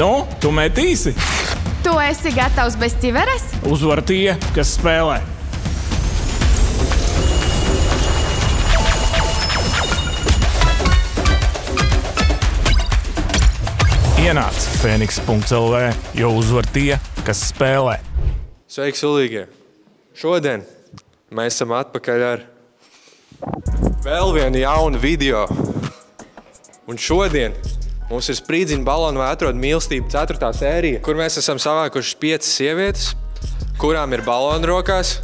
Nu, tu metīsi? Tu esi gatavs bez ķiveres? Uzvar tie, kas spēlē. Ienāc Fēniks.lv, jo uzvar tie, kas spēlē. Sveiki, sulīgie! Šodien mēs esam atpakaļ ar vēl vienu jaunu video. Un šodien mums ir Sprīdziņu balonu vai atrod mīlestību 4. sērija, kur mēs esam savākuši 5 sievietes, kurām ir baloni rokās.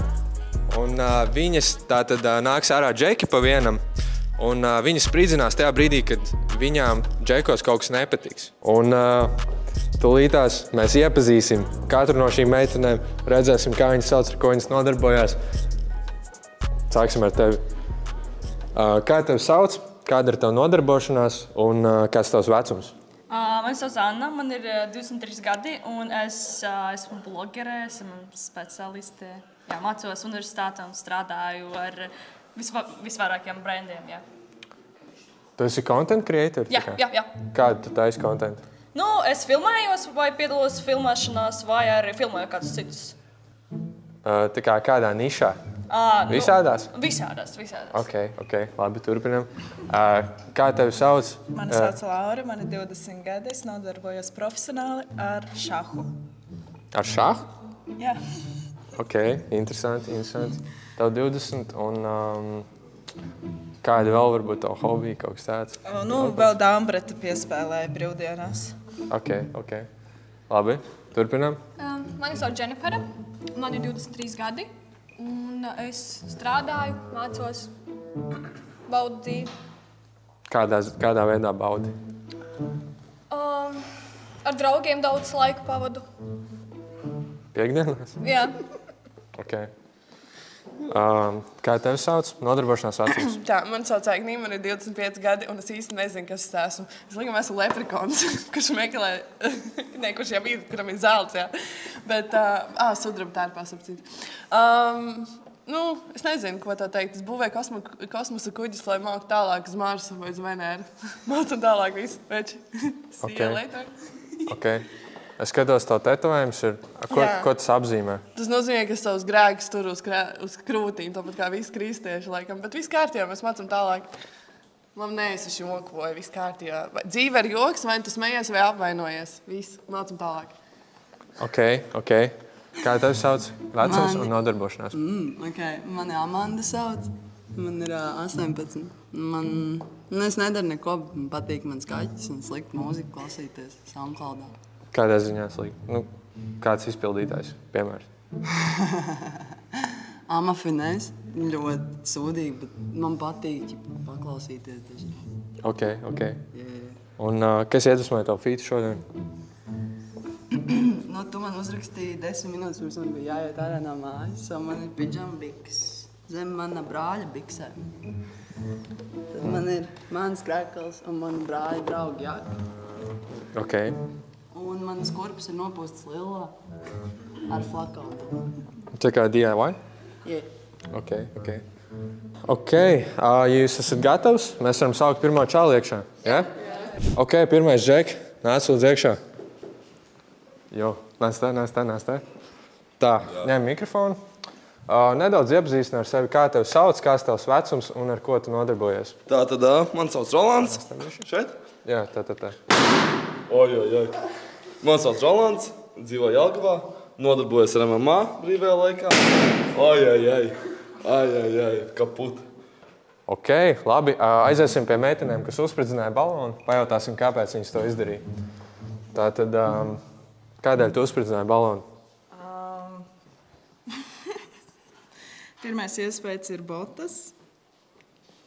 Un viņas tātad nāks ārā džeki pa vienam. Un viņas sprīdzinās tajā brīdī, kad viņām džekos kaut kas nepatiks. Un tūlītās mēs iepazīsim katru no šīm meitenēm, redzēsim, kā viņas sauc, ar ko viņas nodarbojās. Sāksim ar tevi. Kā tevi sauc? Kāda ir tava nodarbošanās un kāds tavs vecums? Mani sauc Anna, man ir 23 gadi un es esmu blogere, esmu specialiste. Jā, mācos universitātē un strādāju ar visvairākiem brandiem, jā. Tu esi content creator? Jā. Kādu tu taisi content? Nu, es filmējos vai piedalos filmēšanās vai arī filmēju kādus citus. Tā kā kādā nišā? Visādās? Visādās. Ok, labi, turpinam. Kā tevi sauc? Mani sauc Laura, man ir 20 gadi, es nodarbojos profesionāli ar šahu. Ar šahu? Jā. Ok, interesanti. Tev 20 un kādi vēl varbūt tavu hobiju, kaut kas tāds? Vēl dāmbreta piespēlēju brīvdienās. Ok. Labi, turpinām. Mani sauc Dženifera, man ir 23 gadi, un es strādāju, mācos, baudu dzīvi. Kādā veidā baudi? Ar draugiem daudz laiku pavadu. Piektdienās? Jā. Ok. Kā tevi sauc? Nodarbošanās vecums? Tā, man sauc Agnija, man ir 25 gadi, un es īsti nezinu, kas es esmu. Es laikam esmu leprikons, kurš meklē, kurš jau ir, kuram ir zelts, jā. Bet, sudraba tērpās apcīt. Es nezinu, ko tā teikt. Es būvēju kosmosa kuģis, lai māku tālāk uz Marsu vai uz Venēru. Mācam tālāk visu, veči. See you later. Ok. Es skatos, tavu tetovējums ir. Ko tas apzīmē? Tas nozīmē, ka es savus grēkus tur uz krūtīm, tāpat kā visi kristieši, laikam. Bet viss kārtībā, mēs mācam tālāk. Man es jokoju, viss kārtībā. Dzīve ir joks, vai tu smejies vai apvainojies. Viss, mācam tālāk. Ok. Kā tevi sauc? Vecums un nodarbošanās? Mani Amanda sauc. Man ir 18. Es nedaru neko, man patīk mans kaķis un sliktu mūziku klausīties SoundCloudā. Kādā ziņā slikti? Kāds izpildītājs, piemērs? Amafinēs, ļoti sūdīgi, bet man patīk paklausīties. Ok. Un kas iedvesmoja tavu feetu šodien? Tu man uzrakstīji 10 minūtes, pirms man bija jāiet ārā no mājas, un man ir pidžama biks zem mana brāļa biksē. Tad man ir mans krekls un man brāļa draugi jaka. Ok. Un manas kurpes ir nopūstas lilā ar flakonu. Tā kā DIY? Jā. Ok, jūs esat gatavs? Mēs varam saukt pirmo čāli iekšā, jā? Ok, pirmais džek, nāc lūdzu iekšā. Jo, nāc te. Tā, ņem mikrofonu. Nedaudz iepazīstini ar sevi, kā tevi sauc, kāds tavs vecums un ar ko tu nodarbojies. Tātad, man sauc Rolands. Šeit? Jā, tā. Oj. Man sauc Rolands, dzīvo Jelgavā, nodarbojos ar MMA brīvajā laikā. Ai, kaput. Ok, labi. Aiziesim pie meitenēm, kas uzspridzināja balonu. Pajautāsim, kāpēc viņas to izdarīja. Tātad, kādēļ tu uzspridzināji balonu? Pirmais iespējas ir botas.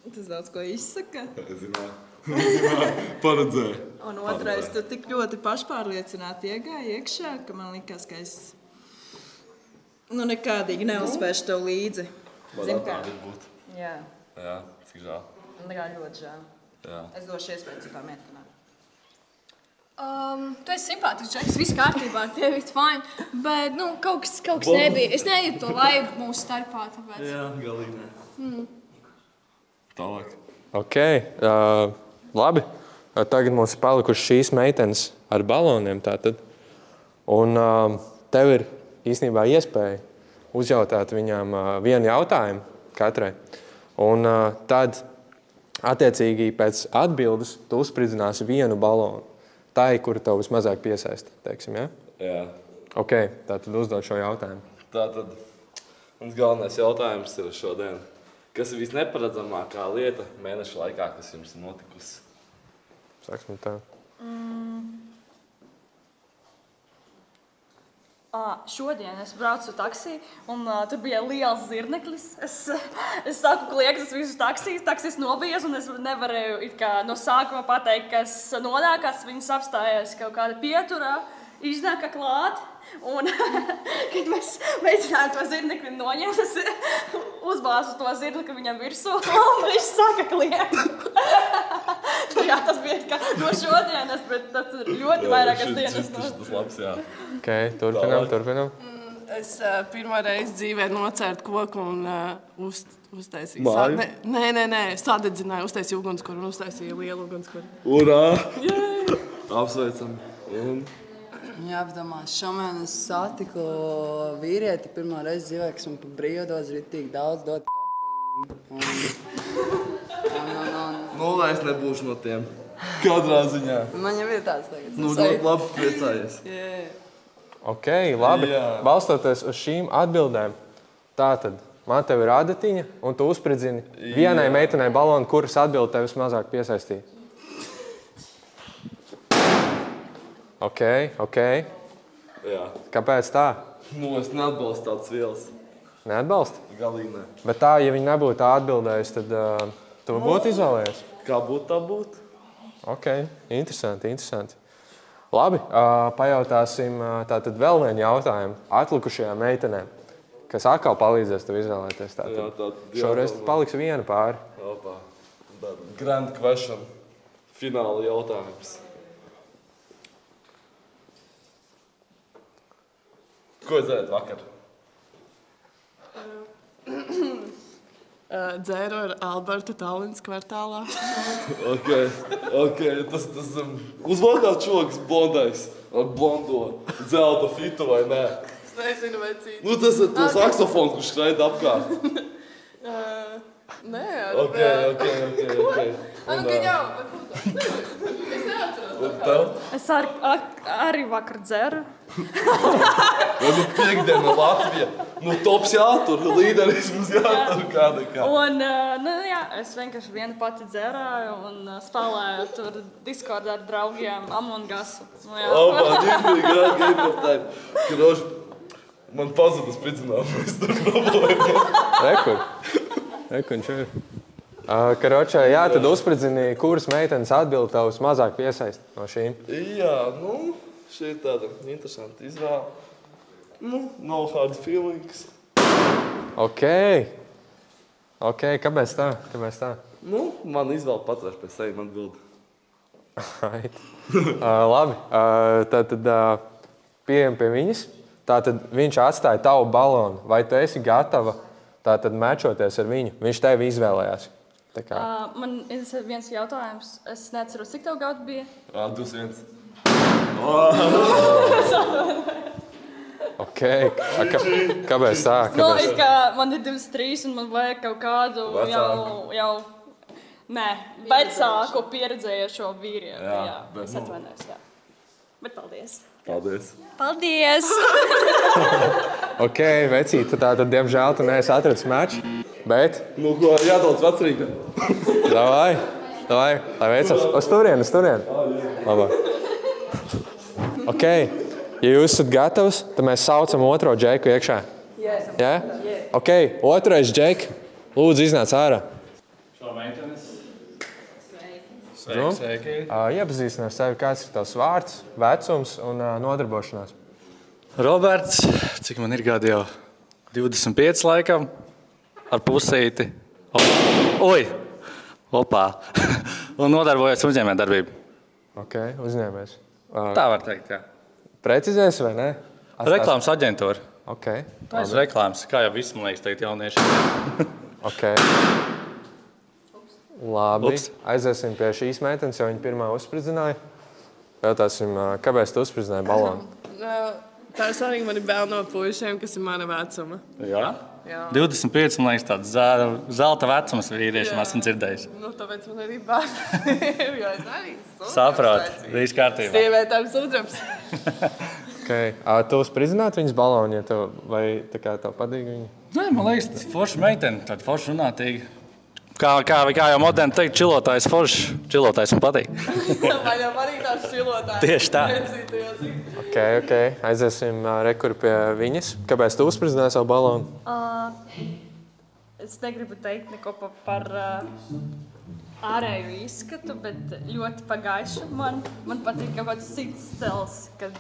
Tas daudz ko izsaka. Paredzēju. Un otrais, tu tik ļoti pašpārliecināti iegāji iekšā, ka man likās, ka es nekādīgi neuzspēšu tev līdzi. Varētu tādi būt. Jā. Jā, cik žēl. Man ļoti žēl. Jā. Es došu iespēju citām meitenēm. Tu esi simpātisks, Džeks, viss kārtībā, tev viss fine, bet, kaut kas nebija. Es nejūtu to laibu mūsu starpā, tāpēc. Jā, galīgi ne. Tālāk. Ok, labi. Tagad mums ir palikušas šīs meitenes ar baloniem tātad. Un tev ir īstenībā iespēja uzjautāt viņām vienu jautājumu katrai. Un tad, attiecīgi, pēc atbildes tu uzspridzināsi vienu balonu. Tā ir, kura tev vismazāk piesaista, teiksim, ja? Jā. Ok, tātad uzdod šo jautājumu. Tātad, mans galvenais jautājums ir šodien. Kas ir visneparedzamākā lieta mēneša laikā, kas jums ir notikusi? Sāksim tā. Šodien es braucu taksī, un tur bija liels zirneklis. Es sāku kliegt uz visu taksiju, taksis nobijies, un es nevarēju it kā no sākuma pateikt, kas nonākas. Viņas apstājās kaut kāda pieturā, iznāka klāt, un kad mēs mēģinājām to zirnekli noņemt, es uzbāzu to zirnekli viņam virsū, un viņš sāka kliegt. Jā, tas bija kā no šodienas, bet tas ir ļoti vairākas dienas. Tas labs, jā. Ok, turpinam. Es pirmo reizi dzīvē nocērtu koku un uztaisīju. Māju? Nē, sadedzināju, uztaisīju ugunskura un uztaisīju lielu ugunskura. Urā! Apsveicam. Jāapdomās, šomēnes satiku vīrieti pirmo reizi dzīvē, kas man pa brīvodos ritīgi daudz dot Nu, lai es nebūšu no tiem. Katrā ziņā. Man jau ir tāds tagad. Nu, labi priecājies. Ok, labi. Jā. Balstoties uz šīm atbildēm, tātad man tev ir adatiņa, un tu uzspridzini vienai meitenei balonu, kuras atbildi tev vismazāk piesaistīja. Ok. Jā. Kāpēc tā? Nu, es neatbalstu tādas vielas. Neatbalsti? Galīgi ne. Bet tā, ja viņi nebūtu tā atbildējusi, tad tu būtu izvēlējies? Kā būtu, tā būtu. Ok, interesanti. Labi, pajautāsim tātad vēl vienu jautājumu atlikušajām meitenēm, kas atkal palīdzēs tev izvēlēties. Šoreiz paliks viena pāri. Opā. Grand question. Fināla jautājums. Ko dzērat vakar? Dzēru ar Albertu Tallinas kvartālā. Ok. Tas uzvalkās čoks blondais ar blondo zelta fitu vai nē? Es nezinu, vai cīti. Nu, tas ir to saksofonu, kurš skraida apkārt. Nē, Ok. Ka jau, bet es neatceros. Un tev? Es arī vakar dzeru. Nu, piekdiena Latvija. Nu, tops jātur, līderisms jātur kāda kā. Un, es vienkārši viena pati dzerāju un spēlēju tur Discordā ar draugiem Among Usu. Nīmīgi, game of time. Kroši, man pazuda spridzinājums, tur problēma. Rekur, čia ir. Karočā, jā, tad uzspridzini, kuras meitenes atbildi tev vismazāk piesaist no šīm? Jā, nu, šī ir tāda interesanta izvēle. Nu, no hard feelings. Ok, kāpēc tā? Nu, man izvēle patvērš pēc sevi, man bildi. Labi, tad pieejam pie viņas. Tātad viņš atstāja tavu balonu. Vai tu esi gatava tātad mečoties ar viņu? Viņš tevi izvēlējās. Man ir viens jautājums. Es neatceros, cik tev gadu bija? 21. Ok, kāpēc tā? Man ir 23 un man vajag kaut kādu jau vecāku pieredzējušo vīrieti. Jā, es atvainojos, jā. Bet paldies. Paldies! Ok, vecīt, tu tātad, diemžēl, tu neesi atradis meču, bet... Nu, ko, jādauc vecrīga. Davai, lai veicas. Uz turieni. Labāk. Ok, ja jūs esat gatavs, tad mēs saucam otro Džeku iekšā. Jā? Ok, otrais Džek, lūdzu iznāc ārā. Šo meitenes. Sveiki. Iepazīstina ar sevi, kāds ir tavs vārds, vecums un nodarbošanās. Roberts, cik man ir gadi jau? 25 laikam, ar pusīti. Opā. Un nodarbojos uzņēmējdarbību. Ok, uzņēmējs. Tā var teikt, jā. Precizēsi vai ne? Reklāmas aģentūra. Ok. Tās reklāmas, kā jau viss, man liekas, teikt jaunieši. Ok. Labi, aiziesim pie šīs meitenes, jo viņa pirmā uzspridzināja. Jautāsim, kāpēc tu uzspridzināji balonu? Tā ir svarīgi mani bēl no puišiem, kas ir mana vecuma. Jā? 25, man liekas, tāds zelta vecums vīriešiem esmu dzirdējis. Nu, tāpēc man arī bērni ir, jo es arī Saprāt, viss kārtībā. Sievietēm sudrabs. Okay. Tu uzspridzinātu viņas balonu, vai tā kā tev patīk viņa? Nē, man liekas, tas forši meitene, tāda forši runātīga. Kā jau moderni teikt, čilotājs forši, čilotājs man patīk. Vai jau arī tāds čilotājs? Tieši tā. Ok. Aiziesim rekur pie viņas. Kāpēc tu uzspridzināji savu balonu? Es negribu teikt neko par ārēju izskatu, bet ļoti pagaišu. Man patīk kaut kāds cits stils, kad...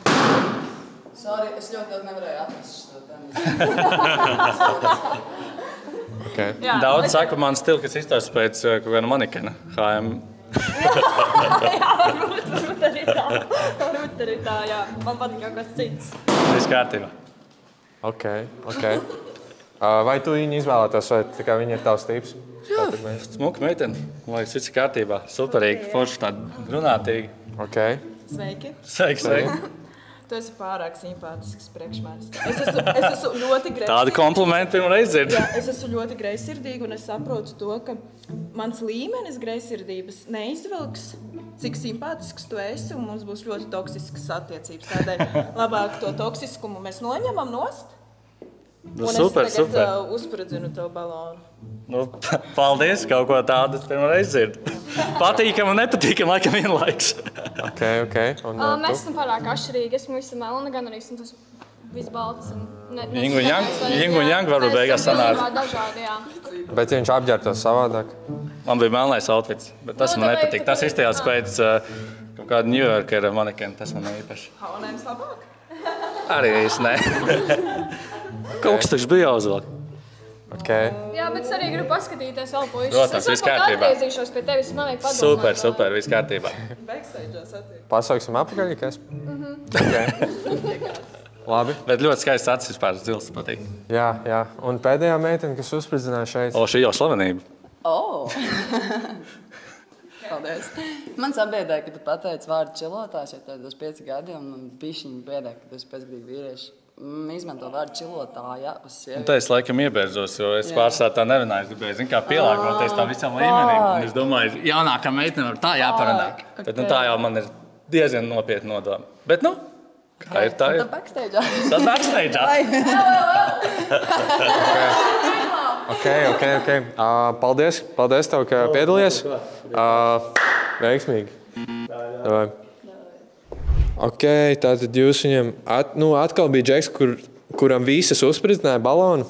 Sorry, es ļoti nevarēju atrast šo tēmu. Okay. Daudz saka, man stili, kas izstāsta pēc kaut kāda manikena. HM. Varbūt arī tā, jā. Man patīk kaut kas cits. Viss kārtībā. Ok. Vai tu viņu izvēlētos, vai tā kā viņa ir tavs tīps? Jā, smuka meitene. Man liekas, viss ir kārtībā. Superīgi, forši tāda runātīga. Ok. Sveiki. Sveiki. Tu esi pārāk simpātisks priekšmērs. Es esmu ļoti greizsirdīga. Tādi komplimenti pirmreiz dzird. Jā, es esmu ļoti greizsirdīga un es saprotu to, ka mans līmenis greizsirdības neizvilks, cik simpātisks tu esi, un mums būs ļoti toksiskas attiecības. Tādēļ labāk to toksiskumu mēs noņemam nost. Un Super. es tagad uzspridzinu tev balonu. Paldies, kaut ko tādu pirmreiz dzird. Patīkam un nepatīkam laikam vienlaiks. Ok. Mēs esam pārāk atšķirīgi. Esmu visi melna, gan arī esmu tas viss balts. Yin un yang varbūt beigās sanāk. Dažādi, jā. Bet ja viņš apģērbtos savādāk? Man bija melnais outfits, bet tas man nepatīk. Tas izstījās pēc kaut kāda New Yorkera manikena. Tas man neīpaši. Haunēms labāk? Arī īsti ne. Kaut kas taču bija jāuzvelk. Okay. Jā, bet es arī gribu paskatīties vēl puišus. Protams, viss kārtībā. Es atgriezīšos pie tevis, man vajag padomāt. Super, viss kārtībā. Backstage'ā satiek. Pasauksim apakaļ, kas? Okay. Labi. Bet ļoti skaists acis vispār, dzils patīk. Jā. Un pēdējā meitene, kas uzspridzināja šeit? Šī jau slavenība. Paldies. Man sabiedēja, ka tu pateici vārdu čilotājs, jo tev 25 gadi, un man bišķiņi biedē, ka tu esi pēcgrīgi vīrieši. Izmanto vārdu čilotāja uz sievieti. Tā es laikam iebērzos, jo es pārsvarā tā nerunāju. Es gribēju, zin kā, pielāgoties tā visam līmenim. Un es domāju, jaunākā meitene var tā jāparunā. Bet tā jau man ir diezgan nopietni nodoma. Bet kā ir tā ir? Tad backstage'ā. Tad backstage'ā. Ok. Paldies tev, ka piedalījies. Veiksmīgi. Ok, tātad jūs viņam... atkal bija džeks, kuram visas uzspridzināja balonu.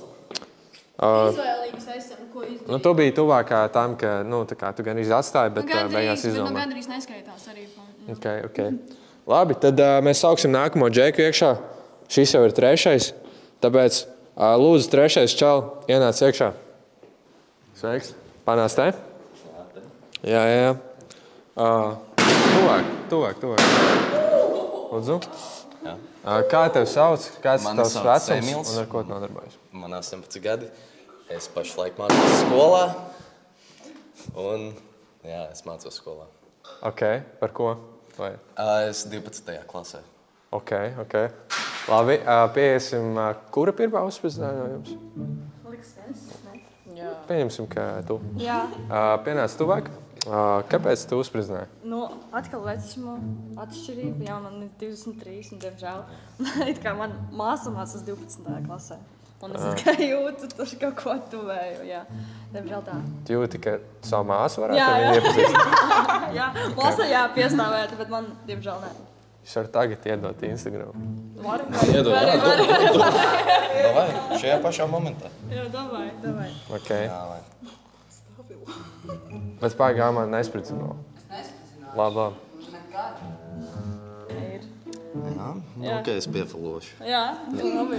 Izvēlīgas esam, ko izdarīt. Tu biji tuvākā tam, ka tā kā tu gan atstāji, bet beigās izdomā. Gandrīz neskaitās arī. Ok. Labi, tad mēs sauksim nākamo džeku iekšā. Šis jau ir 3. Tāpēc lūdzu 3. čal ienāc iekšā. Sveiks. Panāc te? Jā. Tuvāk. Lūdzu. Jā. Kā tev sauc? Kāds ir tavs vecums Emils. un ar ko tu nodarbojies? Man 18 gadi. Es pašlaik mācos skolā. Un, es mācos skolā. Ok, par ko? Vai? Es 12. klasē. Ok. Labi, pieiesim, kura pirmā uzspridzināja no jums? Liks es, ne? Pieņemsim, ka tu. Jā. Pienāc tuvāk. Kāpēc tu uzspridzināji? Atkal vecuma atšķirība. Jā, man ir 23, un diemžēl. It kā man māsa mācās 12. klasē. Un es tikai jūtu tur kaut ko tuvēju, jā. Diemžēl tā. Tu jūti, ka savu māsu varētu viņu iepazīst? Jā, māsa piestāvēt, bet man diemžēl ne. Jūs varat tagad iedot Instagram. Varam. Davai, šajā pašā momentā. Jā, davai. Ok. Bet pāgā man nespridzināja. Es nespridzināju. Labi. Nekad. Ok, es piefalošu. Jā, labi.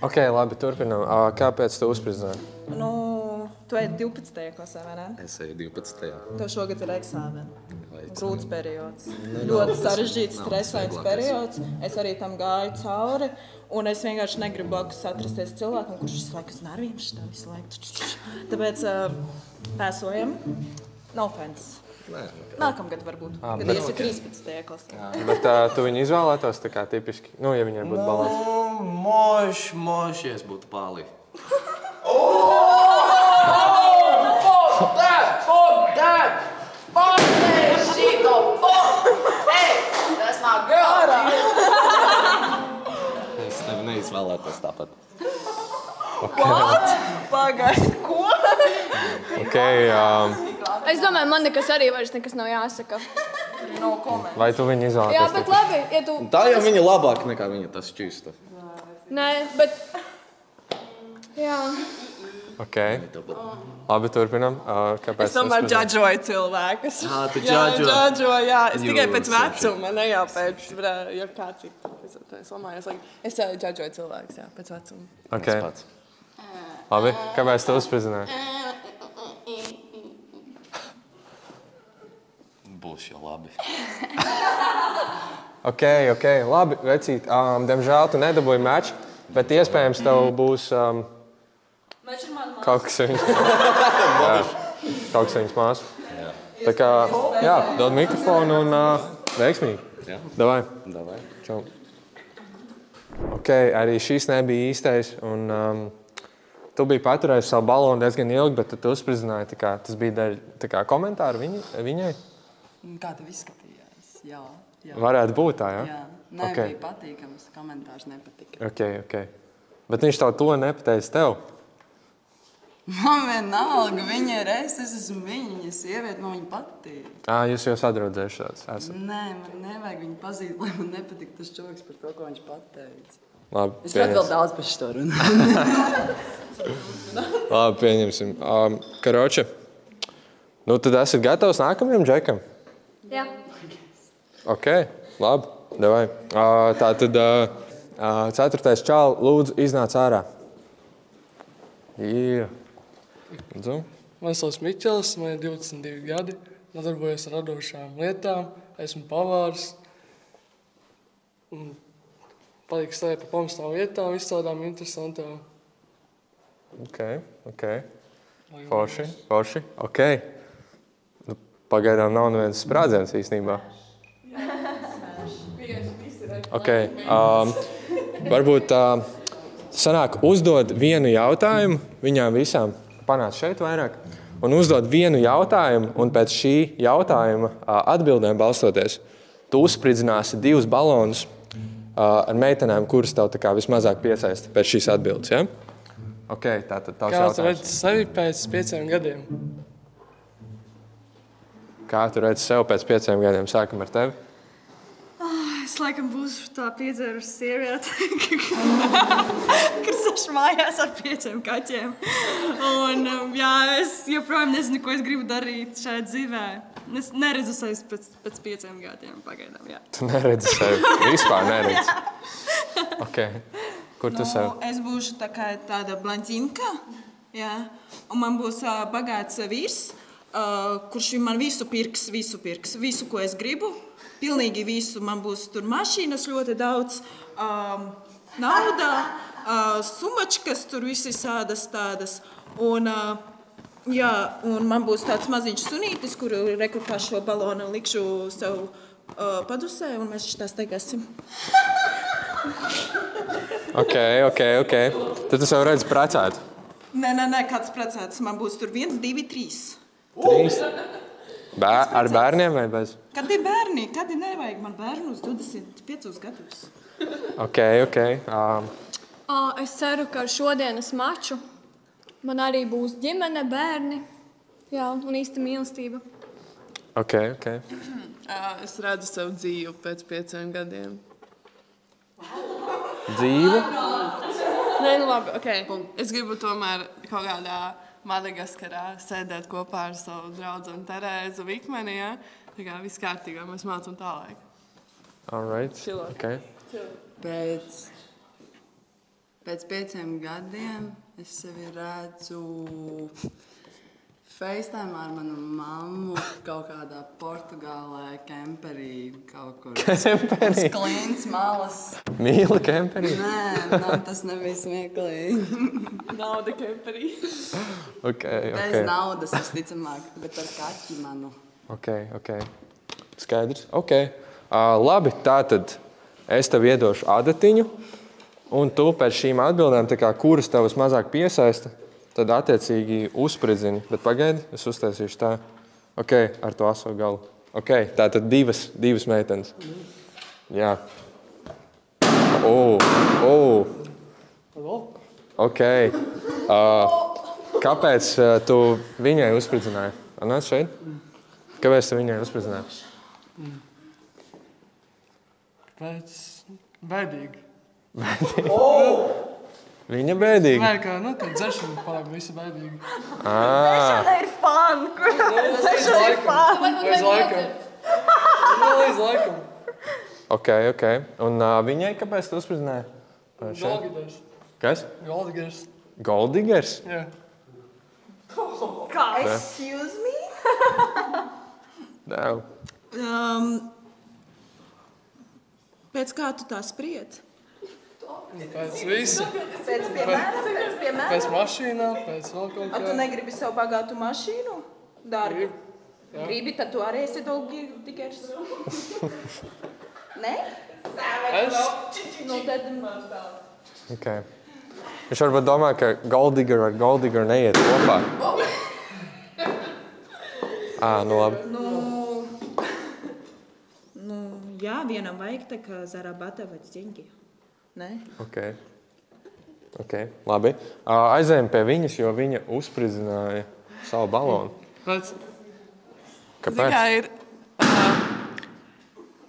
Ok, labi, turpinām. Kāpēc tu uzspridzināji? Tu ej 12. klasē, vai ne? Es eju 12. Tev šogad ir eksāmeni. Vai grūts periods. Ļoti sarežģīts, stresains periods. Es arī tam gāju cauri. Un es vienkārši negribu blakus atrasties cilvēkam, kurš visu laiku uz nerviem šitā visu laiku. Tāpēc pēsojam. No offense. Nākamgad varbūt, kad iesi 13. klasē. Bet tu viņu izvēlētos tā kā tipiski, nu, ja viņai būtu balans? Mošies būtu pāli. Dad! Hey, that's my girl! Es tevi neizvēlētos tāpat. What? Pagaid, ko? Es domāju, man nekas arī vairs nekas nav jāsaka. No comment. Vai tu viņu izvēlētos? Jā, bet labi, ja tu... Tā jau viņa labāk nekā viņa tas šķīsta. Nē, bet... Jā. Ok. Labi, turpinam. Kāpēc Es tomēr džadžoju cilvēkus. Tu džadžoju, jā. Es tikai pēc vecuma, ne jau pēc, ja kā citu. Es džadžoju cilvēkus, jā, pēc vecuma. Ok. Labi, kāpēc tu uzspridzināji? Būs jau labi. Ok, labi, vecīt. Diemžēl tu nedabūji meču, bet iespējams tev būs kaut kas viņas māsu. Tā kā, jā, dod mikrofonu un veiksmīgi. Davai. Čau. Ok, arī šis nebija īstais un tu biji paturējis savu balonu diezgan ilgi, bet tu uzspridzināji, tā kā tas bija daļa komentāru viņai? Kā tev izskatījās? Jā. Varētu būt tā, jā? Jā. Nē, bija patīkams, komentārs nepatika. Ok. Bet viņš to nepateica tev? Man vienalga, viņa ir es esmu viņa sieviete, man viņa patīk. Jūs jau sadraudzējuši tāds? Nē, man nevajag viņu pazīt, lai man nepatīk tas čoks par to, ko viņš pateica. Labi, es vēl daudz par šo runāju. Labi, pieņemsim. Karoče, nu tad esat gatavs nākamajam džekam? Jā. Ok, labi, davai. Tātad 4. čāl, lūdzu, iznāc ārā. Jā. Mani sauc Miķels, man ir 22 gadi, nodarbojos ar radošām lietām, esmu pavārs. Patīk stāvēt pa pamestām vietām, izstādām interesantām. Ok. Forši. Ok. Nu, pagaidām nav nevienas sprādziens īstenībā. Ok. Varbūt sanāk uzdod vienu jautājumu viņām visām. Panāc šeit vairāk. Un uzdod vienu jautājumu, un pēc šī jautājuma atbildēm balstoties, tu uzspridzināsi 2 balonus ar meitenēm, kuras tev tā kā vismazāk piesaista pēc šīs atbildes, ja? Ok, tātad tavs jautājums. Kā tu redzi sevi pēc 5 gadiem? Kā tu redzi sev pēc 5 gadiem? Sākam ar tevi. Es laikam būšu tā piedzērusi sieviete, kas saš mājās ar 5 kaķiem. Un jā, es joprojām nezinu, ko es gribu darīt šajā dzīvē. Es neredzu sevi pēc 5 gadiem pagaidām, jā. Tu neredzi sevi? Vispār neredzi? Ok. Kur tu sevi? Es būšu tāda blondinka, jā. Un man būs bagāts vīrs, kurš man visu pirks, visu, ko es gribu. Pilnīgi visu. Man būs tur mašīnas ļoti daudz, nauda, sumačkas, tur visi sādas tādas. Un man būs tāds maziņš sunītis, kuru rekrutā šo balonu likšu sev padusē, un mēs šitā staigāsim. Ok. Tad tu sev redzi precētu? Nē, kāds precēts. Man būs tur 1, 2, 3. 3? Ar bērniem vai bez? Kad ir bērni? Kad ir nevajag man bērnu uz 25 gadus? Ok. Es ceru, ka ar šodienas maču man arī būs ģimene, bērni, jā, un īsta mīlestība. Ok. Es redzu savu dzīvi pēc 5 gadiem. Dzīvi? Nē, nu labi, ok. Es gribu tomēr kaut kādā Madagaskarā sēdēt kopā ar savu draudzeni Terēzu Vikmeni, ja? Tā kā viss kārtīgā, mēs mācam tālāk. All right, ok. Pēc 5 gadiem es sevi redzu FaceTime ar manu mammu kaut kādā Portugālē, kemperī, kaut kur. Kemperī? Uz klints malas. Mīli kemperī? Nē, tas nebija smieklīgi. Nauda kemperī. Bez naudas, visticamāk, bet ar kaķi manu. Ok. Skaidrs. Labi, tātad es tev iedošu adatiņu, un tu pēc šīm atbildēm, tā kā kuras tev mazāk piesaista, tad attiecīgi uzspridzini. Bet pagaidi, es uztaisīšu tā. Ar to aso galu. Tātad divas meitenes. Jā. Kāpēc tu viņai uzspridzināji? Nāc šeit. Kāpēc tu viņai uzspridzināji? Pēc bēdīgi. Viņa bēdīgi? Nē, ka dzeršana pārāk visi bēdīgi. Dzeršana ir fun! Dzeršana ir fun! Līdz laikam. Ok. Un viņai kāpēc tu uzspridzināji? Golddigers. Kas? Golddigers. Golddigers? Jā. Excuse me? Nav. Pēc kā tu tā spriedzi? Pēc visa. Pēc piemēram? Pēc mašīnā, pēc vēl kaut kā. Tu negribi savu bagātu mašīnu? Dārgi. Gribi, tad tu arī esi Golddigers. Nē? Es? Nu, tad... Ok. Viņš varbūt domā, ka Golddigger ar Golddigger neiet kopā. Nu labi. Jā, vienam vajag tā kā zarabata vai деньги. Nē? Ok. Labi. Aizējam pie viņas, jo viņa uzspridzināja savu balonu. Kāpēc?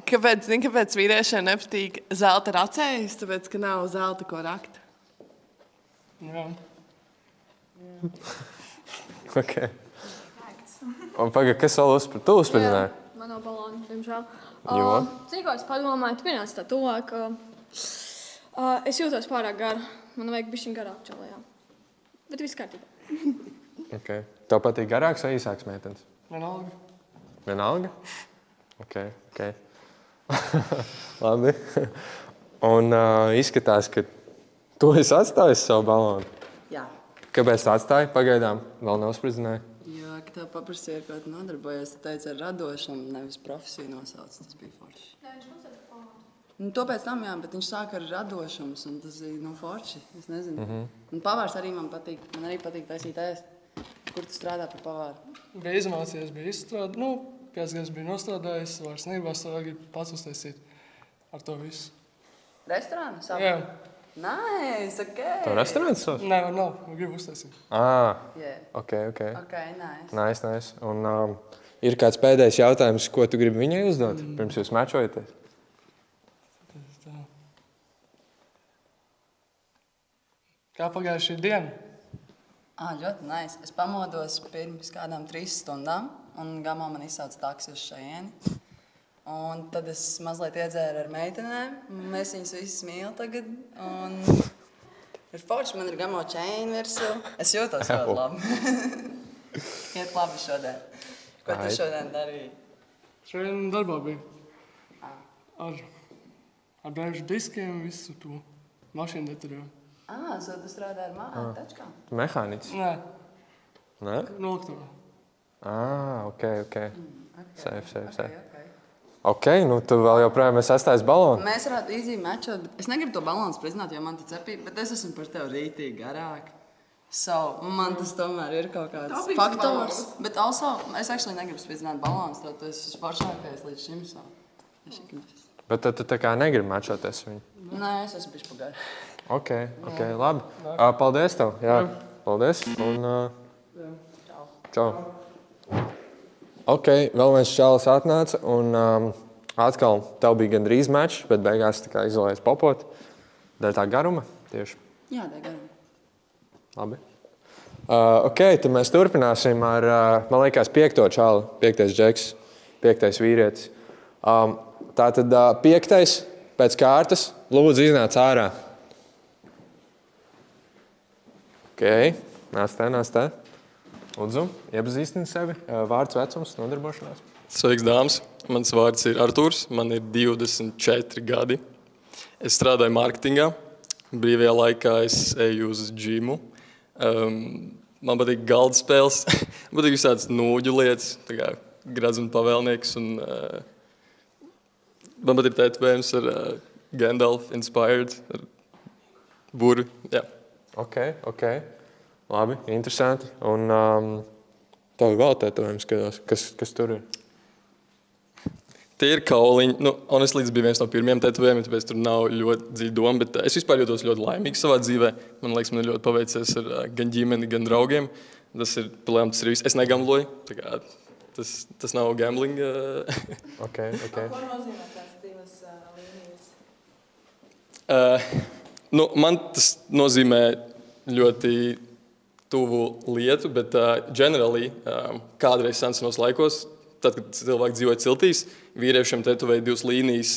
Kāpēc vīriešiem nepatīk zelta racējs? Tāpēc, ka nav zelta, ko rakt. Jā. Ok. Un pagaid, kas vēl tu uzspridzināji? Man nav balona, diemžēl. Jo? Zini, ko es padomāju, tu pienāc tā tuvāk. Es jūtos pārāk gara. Man vajag bišķiņ garāk čalējām. Bet viss kārtībā. Ok. Tev patīk garāks vai īsāks meitenes? Vienalga. Vienalga? Ok. Labi. Un izskatās, ka tu esi atstājis savu balonu. Jā. Kāpēc tu atstāji? Pagaidām vēl neuzspridzināji? Jo, ka tev paprasīja, kā tu nodarbojies, tu teici ar radošumu, nevis profesiju nosauc. Tas bija forši. Jā, viņš nosauca pamatu. To pēc tam, jā, bet viņš sāka ar radošums, un tas bija forši. Es nezinu. Un pavārs arī man patīk. Man arī patīk taisīt ēst. Kur tu strādā par pavāru? Bija izmācījies, bija izstrādājis. 5 gadus bija nostrādājis, vairs negribas strādāt, gribu pats uztaisīt ar to visu. Restorānu? Jā. Nice, ok. Tev restorāns savs? Nē, nav. Gribu uztaisīt. Ok. Nice. Nice. Un ir kāds pēdējais jautājums, ko tu gribi viņai uzdot, pirms jūs mečojaties? Kā pagāja šī diena? Ļoti nice. Es pamodos pirms kādām 3 stundām, un gamā man izsauc taksi uz šajieni. Un tad es mazliet iedzēru ar meitenēm. Mēs viņus visus mīlu tagad. Un ir forši, man ir gamo čēni virsū. Es jūtos ļoti labi. Iet labi šodien. Ko tu šodien darīji? Šodien darbā bija. Ar brēžu diskiem visu to mašīnu deturēju. So tu strādā ar māju tačkām? Tu mehāniķis? Nē? Noliktavā. Ok. Safe. Ok, tu vēl joprojām esi astais balonu? Mēs varētu easy matchot, bet es negribu to balonu sprizināt, jo man tu cepīja, bet es esmu par tevi rītīgi garāk. Man tas tomēr ir kaut kāds faktors. Bet also, es actually negribu sprizināt balonus, tad tu esi foršākais līdz šim. Bet tad tu tā kā negribi matchoties viņu? Nē, es esmu bišķi pagāju. Ok, labi. Paldies tev. Jā, paldies. Un čau. Ok, vēl viens čalis atnāca un atkal tev bija gandrīz mečs, bet beigās tā kā izolējies popot. Dēļ tā garuma tieši? Jā, dēļ garuma. Labi. Ok, tad mēs turpināsim ar, man liekas, 5. čali, 5. džeks, 5. vīrietis. Tātad 5. pēc kārtas, lūdzu iznāc ārā. Ok, nāc te. Lūdzu, iepazīstini sevi. Vārds, vecums, nodarbošanās. Sveiks, dāmas. Mans vārds ir Artūrs. Man ir 24 gadi. Es strādāju mārketingā. Brīvajā laikā es eju uz džimu. Man patīk galda spēles. Man patīk visādas nūģu lietas, tā kā Gradzena pavēlnieks. Man patīk tetovējums ar Gandalf inspired, ar buri. Jā. Ok. Labi, interesanti. Un tev vēl tetovējums skatās. Kas tur ir? Tie ir kauliņi. Honestly, tas bija viens no pirmiem tetovējumiem, tāpēc tur nav ļoti dziļa doma, bet es vispār jūtos ļoti laimīgs savā dzīvē. Man liekas, man ir ļoti paveicies ar gan ģimeni, gan draugiem. Tas ir viss. Es negambloju, tā kā tas nav gambling. Ok. Ko nozīmē tās divas līnijas? Man tas nozīmē ļoti tuvu lietu, bet generally kādreiz senos laikos, tad, kad cilvēki dzīvoja ciltīs, vīriešiem tetovēja divas līnijas,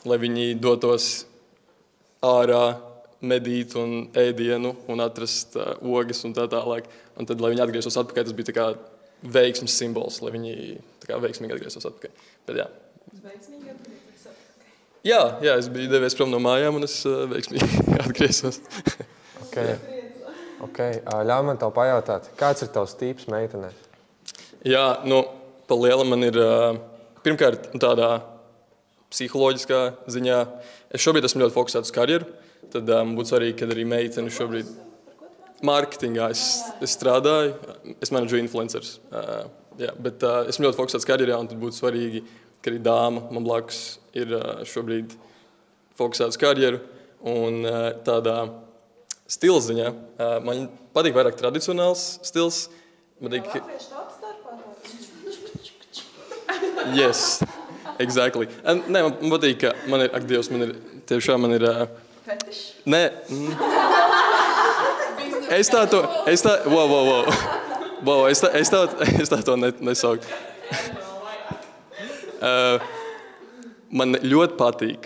lai viņi dotos ārā, medīt un ēdienu un atrast ogas un tā tālāk. Un tad, lai viņi atgrieztos atpakaļ, tas bija tā kā veiksmes simbols, lai viņi tā kā veiksmīgi atgrieztos atpakaļ. Bet jā. Veiksmīgi atgrieztos atpakaļ? Jā, es biju devies prom no mājām un es veiksmīgi atgriezos. Ok. Ļauj man tev pajautāt, kāds ir tavs tīps meitenē? Jā, pa lielam man ir pirmkārt tādā psiholoģiskā ziņā. Es šobrīd esmu ļoti fokusēts uz karjeru. Tad būtu svarīgi, kad arī meitene šobrīd mārketingā es strādāju. Es menedžoju influencerus. Bet esmu ļoti fokusēts karjerā, un tad būtu svarīgi, ka arī dāma man blakus ir šobrīd fokusēta uz karjeru. Un tādā stila ziņā man patīk vairāk tradicionāls stils. Man patīk, yes, exactly. Nē, man patīk, ka man ir, ak Dievs, man ir fetiš? Nē. Es tā to nesaukt. Man ļoti patīk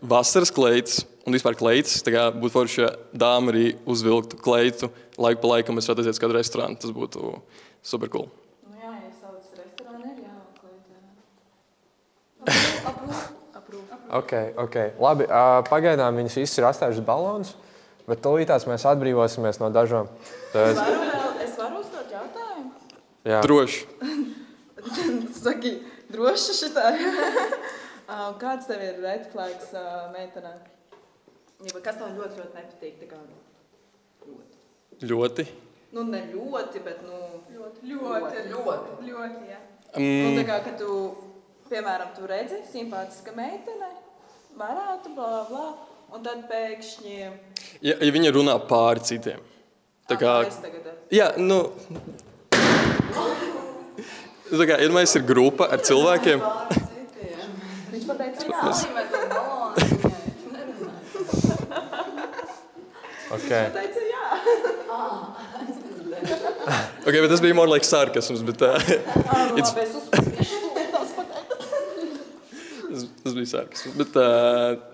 vasaras kleitas un vispār kleitas. Tā kā būtu forši, ja dāma arī uzvilktu kleitu laiku pa laikam, es varētu aiziet uz kādu restorānu. Tas būtu super cool. Jā, ja sauc restorānu, ir jāvēl kleitē. Ok. Labi, pagaidām viņas visas ir astājušas balonus, bet tūlītās mēs atbrīvosimies no dažām. Es varu uzdot jautājumu? Jā. Droši. Saki, droši šitā. Kāds tev ir red flags meitenē? Kas tev ļoti nepatīk? Ļoti? Ne ļoti, bet ļoti, jā. Tā kā, ka tu, piemēram, tu redzi simpātiska meitene, varētu, blā, un tad pēkšņi... Ja viņa runā pāri citiem. Tā kā... Jā, tā kā, ja mēs ir grupa ar cilvēkiem... Viņš pateica, jā. Ok. Viņš pateica, jā. Ok, bet tas bija more like sarkasms, bet... Tas bija sarkasms, bet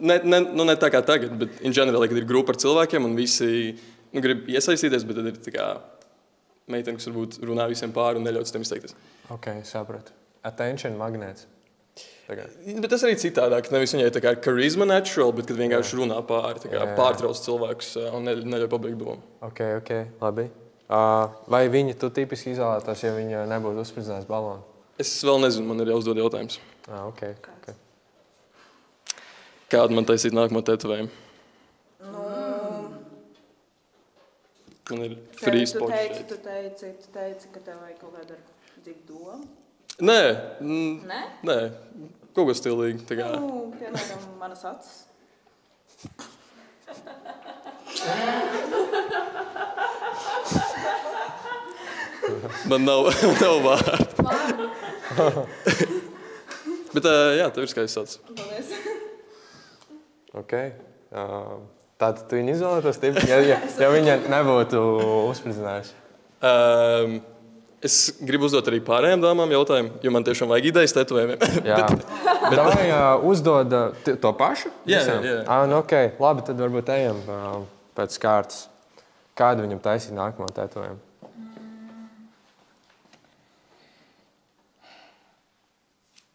ne tā kā tagad, bet in general, kad ir grupa ar cilvēkiem un visi grib iesaistīties, bet tad ir tā kā meitene, kas varbūt runā visiem pāri un neļauts tiem izteikties. Ok, sapratu. Attention magnēts. Bet tas arī citādāk. Nevis viņai tā kā charisma natural, bet kad vienkārši runā pāri, tā kā pārtrauc cilvēkus un neļauj pabeigt domu. Ok, labi. Vai viņa tu tipiski izvēlētos, ja viņa nebūtu uzspridzinājis balonu? Es vēl nezinu, man ir jāuzdod jautājums. Ok. Kādu man taisīt nākamo tetovējumu? Man ir free spot. Tu teici, ka tev vajag kaut kādu dziļu domu? Nē. Nē? Kaut kas stilīgi. Piemēram, manas acis. Man nav vārdu. Bet jā, tev ir skaists acis. Paldies. Ok. Tātad tu viņu izvēlētos, ja viņa nebūtu uzspridzinājusi? Es gribu uzdot arī pārējām dāmām jautājumu, jo man tiešām vajag idejas tetovējumiem. Jā. Davai uzdod to pašu? Jā. Ok, labi, tad varbūt ejam pēc kārtas. Kādu viņam taisīt nākamo tetovējumu?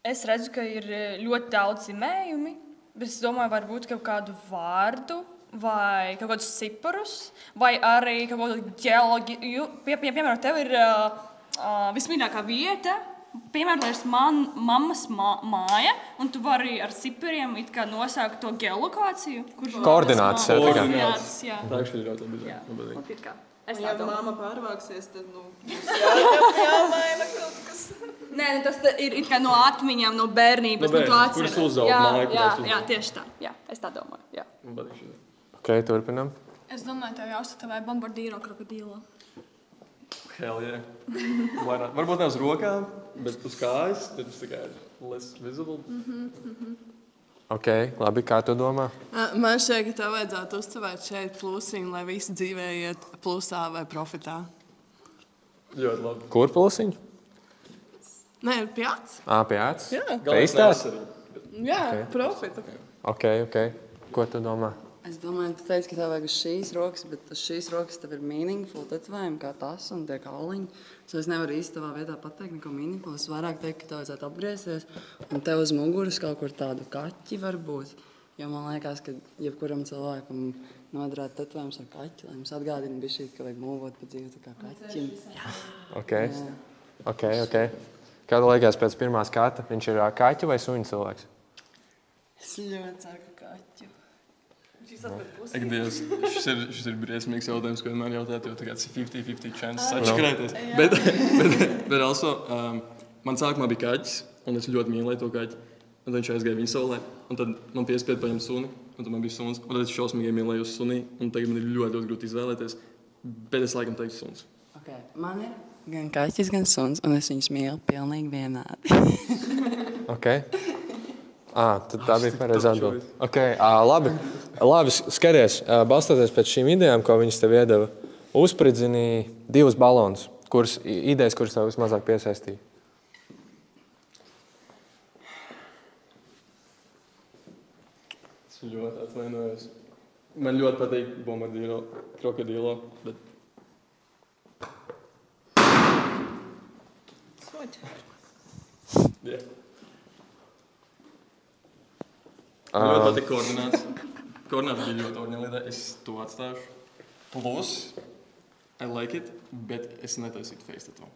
Es redzu, ka ir ļoti daudz zīmējumi, bet es domāju, varbūt kaut kādu vārdu vai kaut kādus ciparus, vai arī kaut kādu ģeoloģiju. Piemēram, tev ir vismīļākā vieta, piemēram, ir mammas māja, un tu vari ar cipariem it kā nosaukt to geolokāciju. Koordinācijas, jā. Koordinācijas, jā. Tā ir ļoti labi. Ja mamma pārvāksies, tad jāmaina kaut kas. Nē, tas ir it kā no atmiņām, no bērnības. Kuras uzauga māja. Jā, tieši tā. Jā, es tā domāju. Jā. Ok, turpinām. Es domāju, tev jāuzstāv vai bombardīro krokodīlo. Hell yeah. Varbūt ne uz rokām, bet uz kājas. Tad tas tikai less visible. Ok, labi, kā tu domā? Man šķiet, ka tev vajadzētu uzcevēt šeit plusiņu, lai visi dzīvē iet plusā vai profitā. Ļoti labi. Kur plusiņu? Nē, pie acis. Pie acis? Jā. Feistās? Jā, profita. Ok. Ko tu domā? Es domāju, tu teici, ka tev vajag uz šīs rokas, bet uz šīs rokas tev ir meaningful tetovējumi kā tas un tie kauliņi. Es nevaru īsti tavā vietā pateikt neko meaningful. Es vairāk teiktu, ka tev vajadzētu apgriezties un tev uz muguras kaut kur tādu kaķi var būt. Jo man liekas, ka jebkuram cilvēkam noderētu tetovējums ar kaķi, lai mums atgādina bišķīt, ka vajag mūvot pa dzīvi tā kā kaķim. Ok. Kā tu liekas pēc pirmā skata? Viņš ir kaķu vai suņu cilvēks? Es ļoti ceru, ka kaķu. Ak, Dievs, šis ir briesmīgs jautājums, ko vienmēr jautāt, jo tagad ir 50-50 chances atšķirēties. Bet also, man sākumā bija kaķis, un es ļoti mīlēju to kaķi. Un tad viņš aizgāja viņa saulē, un tad man piespieda paņemt suni, un tad man bija suns. Un tad es šausmīgi mīlēju uz suni, un tagad man ir ļoti grūti izvēlēties. Bet es laikam teiktu suns. Okay. Man ir gan kaķis, gan suns, un es viņus mīlu pilnīgi vienādi. Ok. Tad tā bija pareizā atbilde. Okay, labi, skaties, balstoties pēc šīm idejām, ko viņas tev iedeva, uzspridzini 2 balonus, idejas, kuras tev vismazāk piesaistīja. Es ļoti atvainojos. Man ļoti patīk bombardīro krokodīlo, bet... Yeah. Man ļoti patīk koordināts. Koordināts bija ļoti orņelītā. Es to atstāšu. Plus, I like it, bet es netaisītu face tattoo.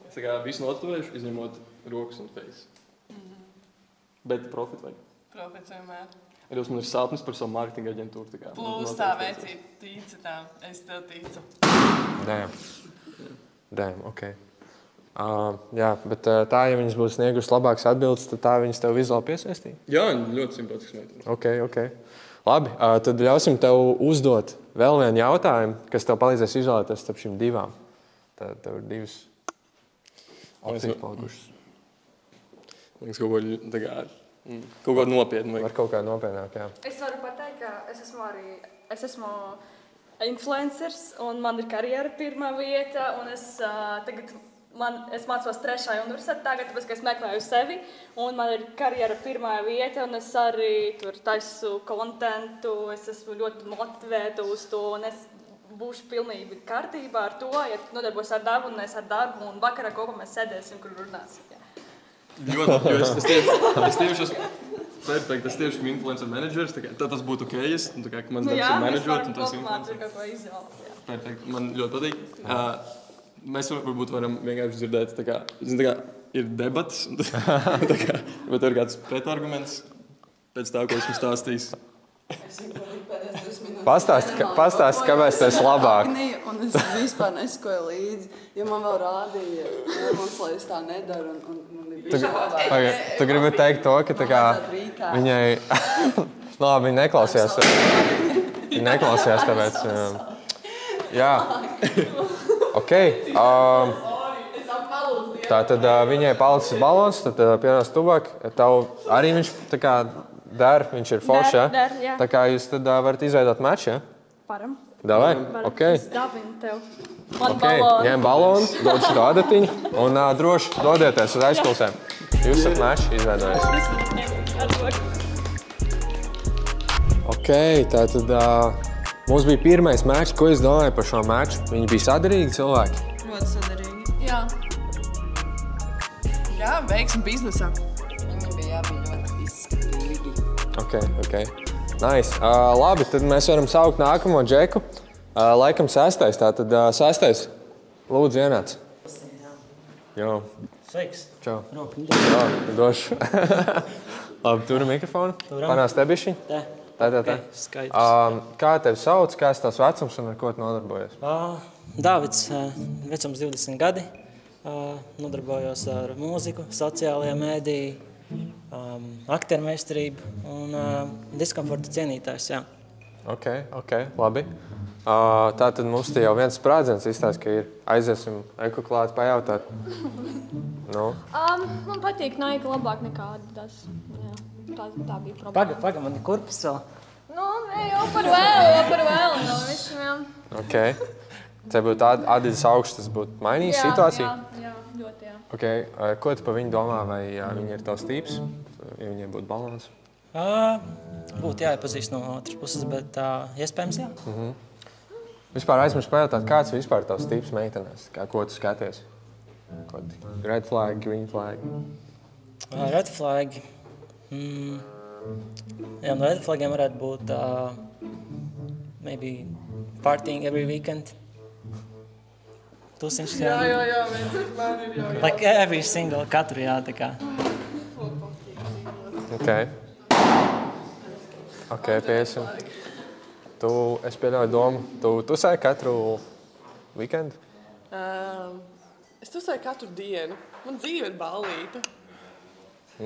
Es tā kā visu notuvēšu, izņemot rokas un face. Bet profit vajag. Profits vienmēr. Arī man ir sapnis par savu mārketinga aģentūru. Plus tā vecība tīci tām. Es tev ticu. Damn, ok. Jā, bet tā, ja viņas būtu sniegušas labākas atbildes, tad tā viņas tev vizuāli piesaistīja? Jā, ļoti simpātisks meitenes. Ok. Labi, tad ļausim tev uzdot vēl vienu jautājumu, kas tev palīdzēs izvēlēties starp šīm 2. Tad tev ir 2 opcijas palikušas. Liekas, kaut ko nopietnu. Var kaut kā nopietnāk, jā. Es varu pateikt, ka es esmu influencers, un man ir karjera pirmā vieta, un es mācos 3. universitātē tagad, tāpēc, ka es meklēju sevi, un man ir karjera pirmā vieta, un es arī tur taisu kontentu, es esmu ļoti motivēta uz to, un es būšu pilnīgi kārtībā ar to, ja nodarbos ar darbu, un es ar darbu, un vakarā kopā mēs sēdēsim, kur runāsim. Ļoti, jo es tieši esmu perfekti, es tieši esmu influencer managers, tad tas būtu ok, ka mans darbs ir managerot, un tas ir influencer. Perfekti, man ļoti patīk. Mēs varbūt varam vienkārši dzirdēt, tā kā ir debats, bet ir kāds pretarguments pēc tā, ko esmu stāstījis. Pastāsti, kāpēc tu esi labāk. Un es vispār nesakoju līdzi, jo man vēl rādīja, lai es tā nedaru. Tu gribi teikt to, ka tā kā viņai... Labi, viņa neklausījās. Viņa neklausījās, tāpēc... Jā. Ok. Tātad viņai palicis balons, tad pienāc tuvāk. Tev arī viņš tā kā der, viņš ir foršs, jā? Tā kā jūs tad varat izveidot maču, jā? Varam. Davai? Ok. Es davinu tev. Man ņem balonu, dod šo adatiņu un droši dodieties uz aizklausēm. Jūs esat maču izveidojis. Ok, tātad mums bija pirmais mačs. Ko jūs domājat par šo maču? Viņi bija sadarīgi cilvēki? Ļoti sadarīgi. Jā. Jā, veiksim biznesā. Viņi bija ļoti izskatīgi. Ok. Nice. Labi, tad mēs varam saukt nākamo džeku. Laikam 6. Tātad 6. Lūdzu, ienāc. Jo. Sveiks. Čau. Roku. Jā, došu. Labi, turi mikrofonu. Panās te bišķiņ? Tā. Tā. Skaidrs. Kā tevi sauc, kāds tavs vecums un ar ko tu nodarbojies? Dāvids, vecums 20 gadi. Nodarbojos ar mūziku, sociālajā mēdī, aktiermeistarību un diskomforta cienītājs, jā. Ok, labi. Tātad mums te jau viens sprādziens izstāst, ka ir aiziesim Eku klāt pajautāt. Nu. Man patīk Nike labāk nekā Adidas. Jā, tā bija problēma. Paga, man ir kurpes vēl. Nu, jau par vēl, no visam, jā. Ok. Te būtu Adidas augsts, tas būtu mainījis situāciju? Jā, ļoti, jā. Ok, ko tu pa viņu domā, vai viņi ir tavs tīps, ja viņiem būtu balons? Būtu jāiepazīst no otras puses, bet iespējams jā. Vispār aizmirst pajautāt, kāds vispār tavs tīps meitenēs? Ko tu skaties? Red flag, green flag? Red flag. Jā, no red flagiem varētu būt maybe partying every weekend. Tusiņš, Jā, man ir jau. Like every single, katru jā, tā kā. Ok, piesim. Es pieļauju domu, tu tusēji katru weekendu? Es tusēju katru dienu. Man dzīve ir ballīta.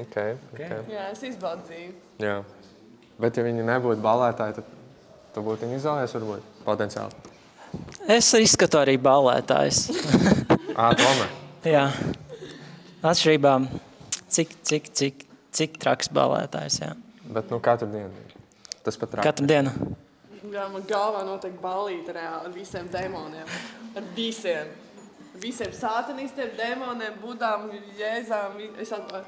Ok. Jā, es izbaudu dzīvi. Jā. Bet ja viņi nebūtu ballētāji, tad tu būtu viņi izvēlējies varbūt potenciāli? Es izskatu arī ballētājs. Tomēr? Jā. Atšķirībā, cik traks ballētājs, jā. Bet katru dienu? Tas pat traki? Katru dienu. Jā, man galvā notiek ballīta reāli ar visiem demoniem. Ar visiem. Visiem sātanistiem, demoniem, budām, jēzām. Es atbāju.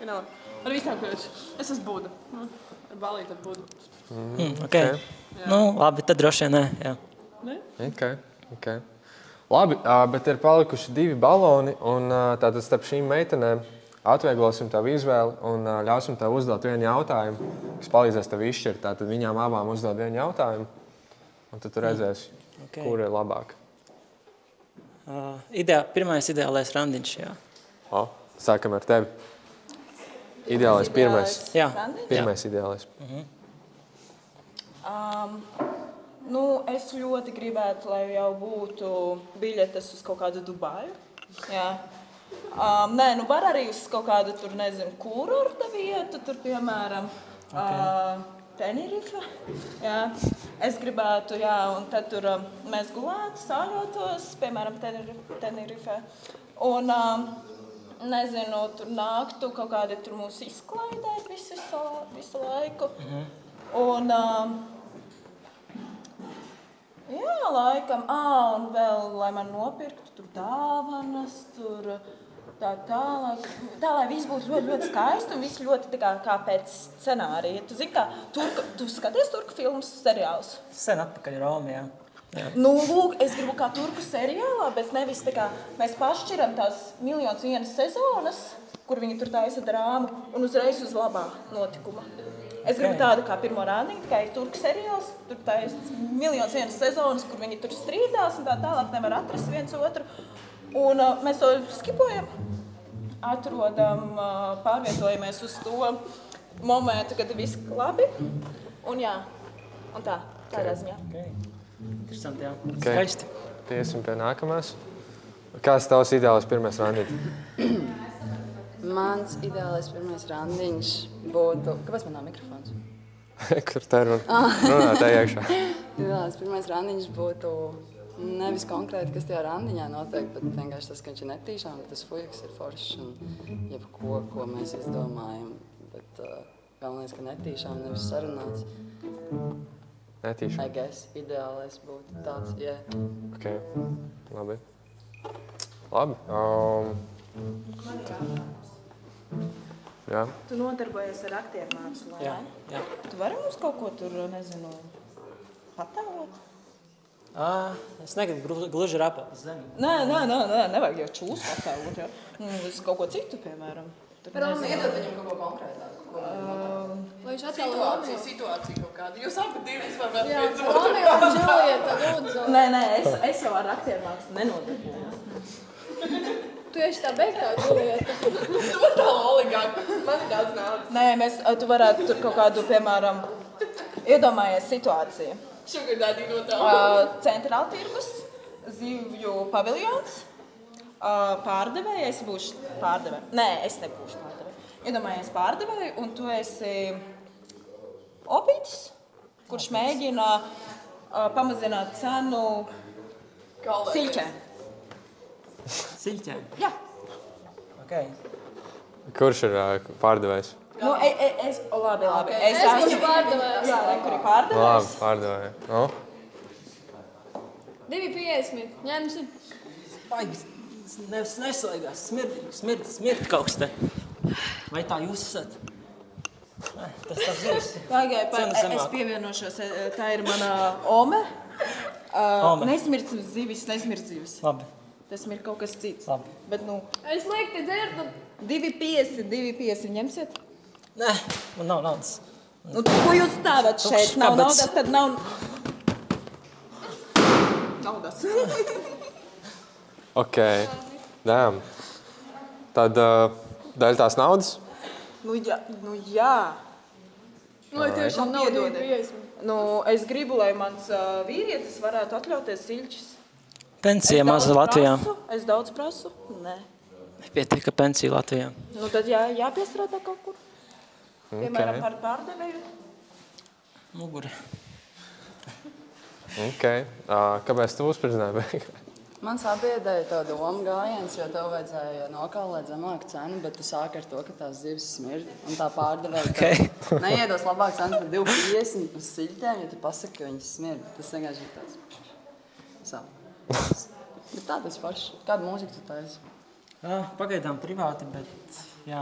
Ar visām kļūši. Es esmu Buda. Ar ballītu ar Budu. Ok. Nu, labi, tad droši vien nē, jā. Ne? Ok. Labi, bet ir palikuši 2 baloni, un tātad starp šīm meitenēm atvieglosim tavu izvēli un ļausim tev uzdot vienu jautājumu, kas palīdzēs tev izšķirt. Tātad viņām abām uzdot vienu jautājumu, un tad tu redzēsi, kur ir labāk. Pirmais ideālais randiņš, jā. Sākam ar tevi. Ideālais pirmais. Jā. Pirmais ideālais. Es ļoti gribētu, lai jau būtu biļetes uz kaut kādu Dubaju. Jā. Var arī uz kaut kādu, tur nezinu, kurorta vietu, tur, piemēram, Tenerife. Jā. Es gribētu, jā, un tad tur mēs gulētu, sāļotos, piemēram, Tenerife. Un, nezinu, tur nāktu kaut kādi tur mūs izklaidēt visu laiku. Un, jā, laikam, un vēl, lai man nopirktu tur dāvanas, tur tā, lai viss būtu ļoti, ļoti skaisti un viss ļoti tā kā pēc scenārija. Tu zini, kā, tu skaties turku filmas seriālus? Sen atpakaļ Roma, jā. Lūk, es gribu kā turku seriālā, bet nevis tā kā mēs pašķiram tās 1,001 sezonas, kur viņi tur taisa drāmu un uzreiz uz labā notikuma. Es gribu tādu kā pirmo randiņu, tā kā ir turku seriāls, tur taisa 1,001 sezonas, kur viņi tur strīdās un tā tālāk nevar atrast viens otru. Un mēs to skipojam, atrodam, pārvietojamies uz to momentu, kad viss labi. Un jā, un tādā ziņā. Interesanti, jā. Skaisti. Piesim pie nākamās. Kāds tavs ideālais pirmais randiņš? Mans ideālais pirmais randiņš būtu... Kāpēc man nav mikrofons? Kur te runā tā iekšā? Ideālais pirmais randiņš būtu nevis konkrēti, kas tajā randiņā notiek, bet vienkārši tas, ka viņš ir netīšām, bet tas fujiks ir foršs un jebko, ko mēs izdomājam. Bet galvenais, ka netīšām, nevis sarunāts. Netīšām? I guess, ideālais būtu tāds, jā. Ok, labi. Labi. Man ir jautājums. Jā. Tu nodarbojies ar aktieru mākslu, vai? Jā. Tu vari mums kaut ko tur, nezinu, patēlot? Es negribu gluži rapāt uz zemi. Nē, nevajag jau čūsku attēlot, jā. Es kaut ko citu, piemēram. Roma, iedod viņam kaut ko konkrētāku. Lai viņš attēlo Situāciju kaut kādu. Jūs abi divi vispār varat Jā, piedzot. Romeo un Džulieta, lūdzu. Nē, es jau ar aktiermākslu nenodarbojos. Tu esi tā beigtā, Džulieta. Tu vari tā oligāk. Man ir daudz naudas. Nē, tu varētu tur kaut kādu, piemēram, iedomājies situāciju. Sugar daddy no tā. Centrāla tirgus, zivju paviljons, pārdevēja, es būšu pārdevēja. Nē, es nebūšu pārdevēja. Iedomājies pārdevēju, un tu esi opītis, kurš mēģina pamazināt cenu siļķēm. Siļķēm? Jā. Okay. Kurš ir pārdevējs? Nu, labi. Es esmu pārdevējs. Jā, kur ir pārdevējs? Labi, pārdevēja. No? 2,50. Ņemsi. Baigas, nesaigās. Smird kaut kas te. Vai tā jūs esat? Tas zivs. Es pievienošos. Tā ir mana ome. Nesmird zivis. Labi. Tas ir kaut kas cits. Labi. Bet, nu... Es liekti dzerdu. 2,50 ņemsiet? Nē, man nav naudas. Nu, ko jūs stāvat šeit? Nav naudas, tad nav... Naudas. Ok. Damn. Tad daļa tās naudas? Nu jā. Lai tiešām nav 2,50. Nu, es gribu, lai mans vīrietis varētu atļauties siļķis. Pensija maza Latvijā. Es daudz prasu? Nē. Pietiek, ka pensija Latvijā. Nu, tad jāpiestrādā kaut kur. Piemēram, par pārdevēju. Muguri. Ok. Kāpēc tu uzspridzināji beigās? Man sabiedēja to domu gājiens, jo tev vajadzēja nokalēt zemāku cenu, bet tu sāki ar to, ka tās zivis smird. Un tā pārdevēja tev neiedos labāku cenu par 2,50 uz siļķēm, ja tu pasaki, ka viņas smird. Tas vienkārši ir tāds. Savu. Bet tā tas forši. Kādu mūziku tu taisi? Pagaidām privāti, bet jā,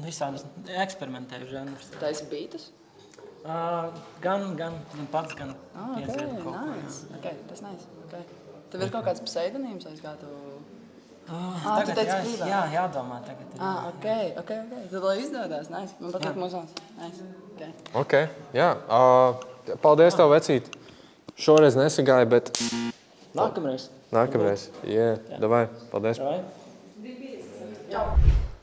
visādas eksperimentēju žanrus. Taisi bītus? Gan pats, gan piedziedu kaut ko. Ok, tas nice. Okay. Tev ir kaut kāds pseidonīms aiz kā tu... Tagad jādomā tagad. Ok. Tad lai izdodās, nice. Man patīk mūzons. Nice. Ok, jā. Paldies tev, vecīt. Šoreiz nesagāja, bet... Nākamreiz. Jā, davai. Paldies.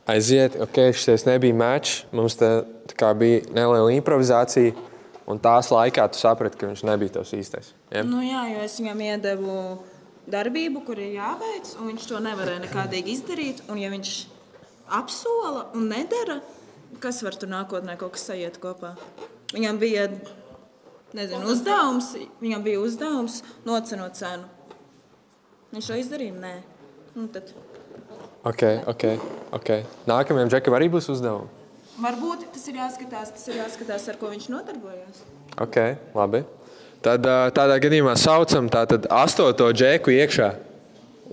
Aiziet, ok, šis nebija match. Mums tā kā bija neliela improvizācija. Un tās laikā tu saprati, ka viņš nebija tavs īstais. Ja? Nu jā, jo es viņam iedevu darbību, kur ir jāveic, un viņš to nevarēja nekādīgi izdarīt. Un ja viņš apsola un nedara, kas var tur nākotnē kaut kas sajiet kopā? Viņam bija, uzdevums nocenot cenu. Viņš to izdarīja? Nē. Nu tad... Ok. Nākamajam džekam arī būs uzdevumi? Varbūt tas ir jāskatās, ar ko viņš nodarbojās. Ok, labi. Tad tādā gadījumā saucam tātad 8. džeku iekšā.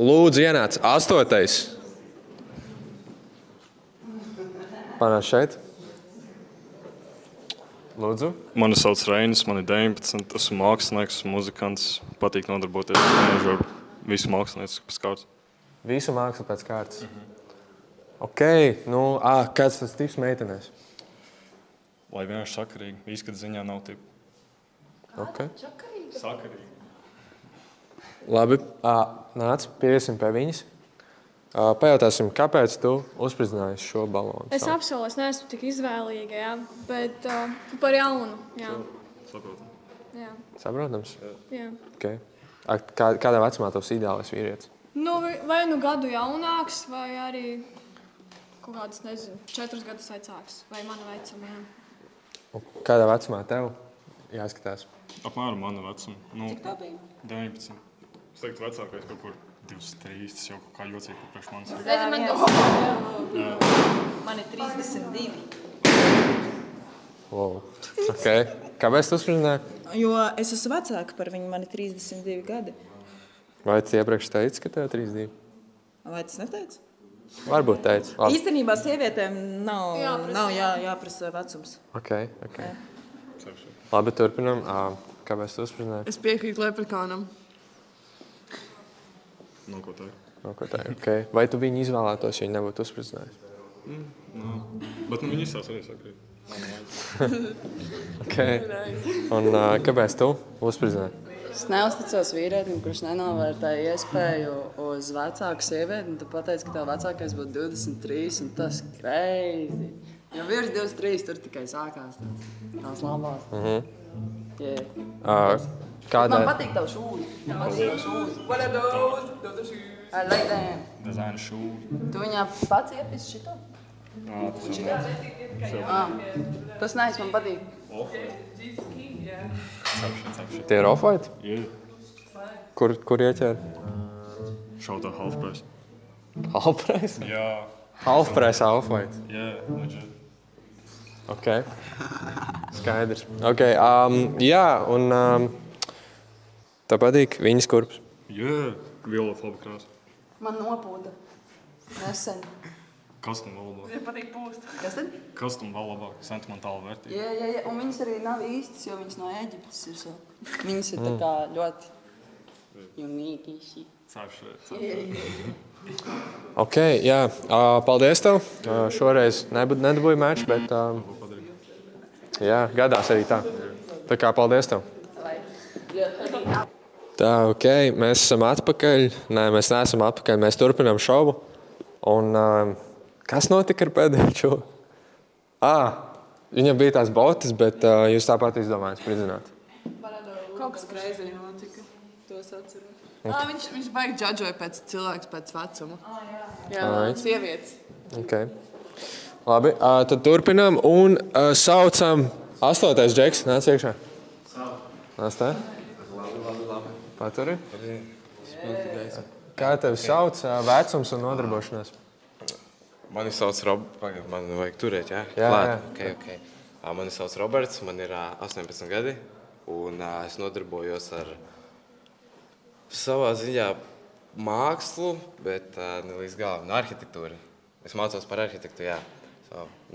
Lūdzu, ienāc 8. Panāc šeit. Lūdzu. Mani sauc Reinis, man ir 19, esmu mākslinieks, muzikants, patīk nodarboties ar visu mākslinieku pēc kārtas. Visu mākslu pēc kārtas? Ok, nu, kāds tas tips meitenēs? Lai vienkārši sakarīgi, izskata ziņā nav tipu. Ok. Sakarīgi. Labi, nāc, piesim pie viņas. Pajautāsim, kāpēc tu uzspridzināji šo balonu? Es apsolu, es neesmu tik izvēlīga, jā, bet par jaunu, jā. Saprotam. Jā. Saprotams? Jā. Ok. Kādā vecumā tavs ideālais vīrietis? Nu, vai nu gadu jaunāks, vai arī kaut kāds, 4 gadus vecāks, vai mana vecuma, jā. Kādā vecumā tev jāskatās? Apmēram mana vecuma. Cik tā bija? 19. Es teiktu vecākais kaut kur 23, tas jau kaut kā jocīgi priekš manis. Man ir 32. Wow. Ok. Kāpēc tu uzspridzināji? Jo es esmu vecāka par viņu, man ir 32 gadi. Vai tu iepriekš teici, ka tev 32? Vai tas neteici? Varbūt teici. Īstenībā sievietēm nav jāprasa vecums. Ok. Labi, turpinam. Kāpēc tu uzspridzināji? Es piekrītu Leprechaunam. Nav ko teikt. Nav ko teikt, ok. Vai tu viņu izvēlētos, ja viņi nebūtu uzspridzinājuši? Nav. Bet viņi izsās arī sakrīt. Ok. Un kāpēc tu uzspridzināji? Es neuzticos vīrietim, kurš nenovērtēja iespēju uz vecāku sievieti, un tu pateici, ka tev vecākais būtu 23, un tas crazy. Jo virs 23 tur tikai sākās tās labās. Kādai? Man patīk tavu šūdi. What are those? I like them. Design šūdi. Tu viņā pats iepis šito? Tas nais, man patīk. Tie ir off-white? Jā. Kur ieķēri? Šautā half-price. Half-price? Jā. Half-price off-white? Jā, legit. Ok. Skaidrs. Ok, jā, un tā patīk viņas kurps? Jā, violeta laba krāsa. Man nopūta. Nesen. Custom vēl labāk. Viņam patīk pūst. Kas tad? Custom vēl labāk, sentimentāla vērtība. Jā, un viņas arī nav īstas, jo viņas no Eģiptes ir so. Viņas ir tā kā ļoti unique. Ok, jā. Paldies tev. Šoreiz nedabūju meču, bet jā, gadās arī tā. Tā kā paldies tev. Tā, ok, mēs esam atpakaļ. Nē, mēs neesam atpakaļ, mēs turpinām šovu. Un kas notika ar pēdējo šo? Viņam bija tās botas, bet jūs tāpat izdomājāt spridzināt. Kaut kas crazy notika. To es atceros. Viņš baigi džadžoja pēc cilvēks pēc vecuma. Jā, sievietes. Ok. Labi, tad turpinām un saucam 8. džeks. Nāc iekšā. Nāc tā? Labi. Paturi? Kā tevi sauc, vecums un nodarbošanās? Mani sauc Roberts. Man vajag turēt, jā? Jā. Ok. Mani sauc Roberts, man ir 18 gadi, un es nodarbojos ar savā ziņā mākslu, bet ne līdz galam, arhitektūru. Es mācos par arhitektu, jā.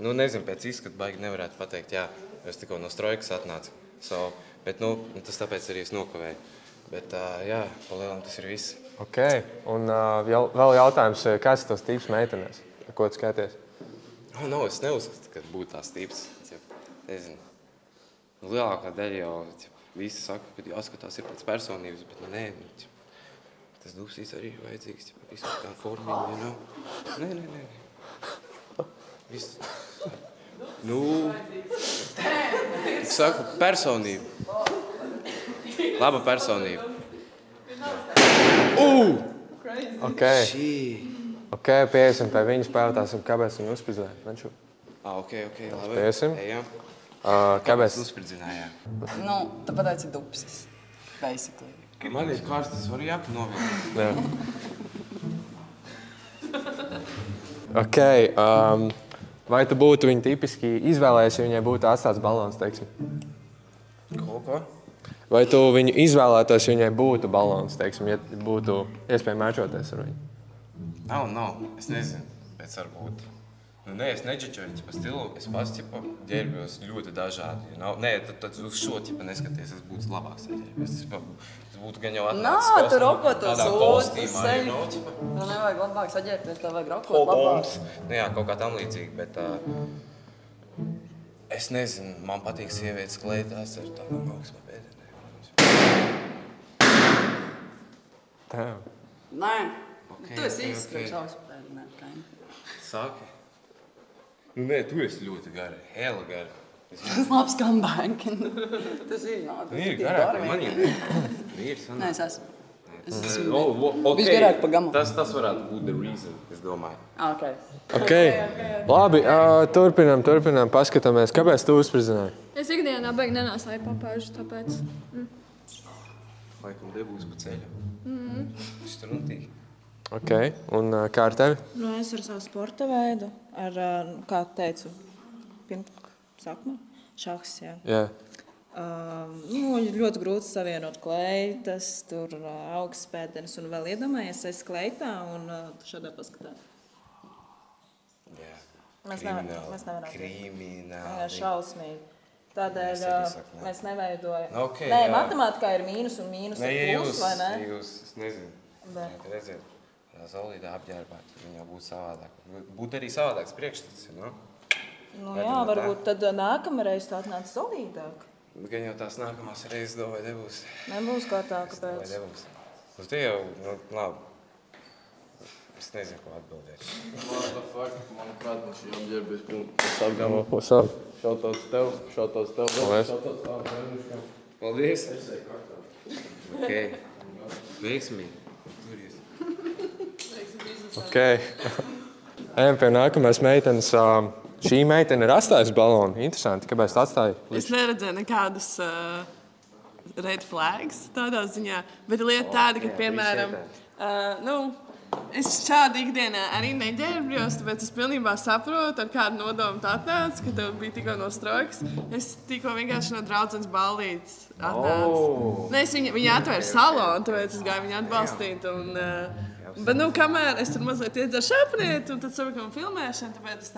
Nezinu, pēc izskatu baigi nevarētu pateikt, jā, jo es tikko no strojkas atnācu. Bet tas tāpēc arī es nokavēju. Bet jā, palielam tas ir viss. Ok, un vēl jautājums, kāds ir tavs tīps meitenēs? Ko tu skaties? Es neuzskatu, ka būtu tās tīps. Nezinu. Lielākā daļa jau visi saka, ka jāskatās ir pēc personības, bet nē, tas dubsīs arī ir vajadzīgs. Visu tā formiņu, Nē. Viss. Es saku, personība. Laba personība. Ok, piesim pie viņas, pajautāsim, kāpēc viņu uzspridzināja. Ok, labi. Piesim. Ejam. Kāpēc? Uzspridzināja? Tāpēc ir dupsis, basically. Man ir karstas, varu jaka novilkt. Jā. Ok, vai tu būtu viņu tipiski izvēlējies, ja viņai būtu atstāts balons, teiksim? Ko? Vai tu viņu izvēlētos, ja viņai būtu balons, teiksim, ja būtu iespēja mēčoties ar viņu? Nav. Es nezinu, pēc varbūt. Es neģečoju pa stilu, es pats ģērbjos ļoti dažādi. Tad uz šo neskaties, es būtu labāks ģērbies. Es būtu gan jau atnācis tu rokotos kostīmā. Tev nevajag labāk saģērbties, tev vajag rokot labāk. Jā, kaut kā tam līdzīgi, bet es nezinu, man patīk sievietes kleitās ar tādām augsmā pēdēnēm. Nē, tu esi īsts priekš augsmā pēdēnēm. Saki? Nē, tu esi ļoti gari, hella gari. Tas labs comeback. Tas ir, ir garāk par maniem. Nē, es esmu. Viņš garāk pa gamu. Tas varētu būt the reason, es domāju. Ok, labi, turpinām, paskatāmies. Kāpēc tu uzspridzināji? Es ikdienā beig nenāsāju papēžu, tāpēc. Laikam debūs pa ceļu. Struntīgi. Ok, un kā ar tevi? Es ar savu sporta veidu, kā teicu, sākumā, šahs, jā. Jā. Ļoti grūti savienot kleitas, tur augstspēdenes un vēl iedomājies, es kleitā un šādā paskatā. Jā, Mēs nevaram. Krimināli. Šausmīgi. Tādēļ mēs neveidojam. Okay, Nē, matemātikā ir mīnus un mīnus ar plus, vai ne? Es nezinu. Redziet, Zolīda apģērbā, viņa būtu savādāk. Būtu arī savādāks priekšstats, nu? Nu jā, varbūt tad nākamreiz tā atnāc solīdāk. Gan jau tās nākamās reizes domāju nebūs. Nebūs kā tā, kāpēc? Nebūs. Uz tie jau, nu, labi. Es nezinu, ko atbildēt. Manuprāt, man šī apģērbies pilnīgi. What's up? Šautauts tev, šautauts tev. Paldies. Ok. Veiksmīgi. Ok. Ejam pie nākamais meitenes. Šī meitene ir atstājusi balonu. Interesanti, kāpēc tu atstāji? Es neredzēju nekādus red flags tādā ziņā, bet lieta tāda, ka, piemēram, es šādi ikdienā arī neģērbjos, tāpēc es pilnībā saprotu, ar kādu nodomu tu atnāc, ka tev bija tikko no strokas. Es tikko vienkārši no draudzenes ballītes atnācu. Viņa atvēra salonu, tāpēc es gāju viņu atbalstīt. Bet, kamēr es tur mazliet iedzeru šāpniet, un tad sabakam filmēšanu, tāpēc es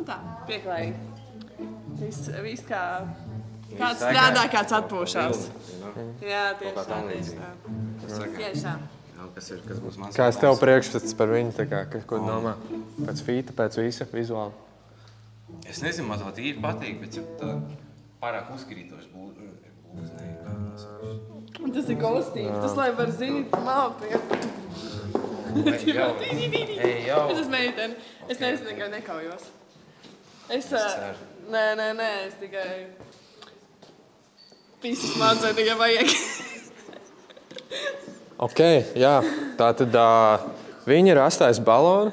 tā pieklājīgi. Viss kā kāds strādā, kāds atpūšās. Jā, tieši tā. Tieši tā. Kas būs mazāk? Kāds tev priekšstats par viņu, ko domā? Pēc fīta, pēc visa vizuāli? Es nezinu, man tā tīri patīk, bet tā pārāk uzkrītoši būs, Tas ir kostīms, tas, lai var zinīt, malpiet. Ej, jau. Es esmu meiteni, es nezinu, ka nekaujos. Nē, es tikai pīsas mācēju, tikai vajag. Ok, jā. Tātad viņa ir atstājusi balonu.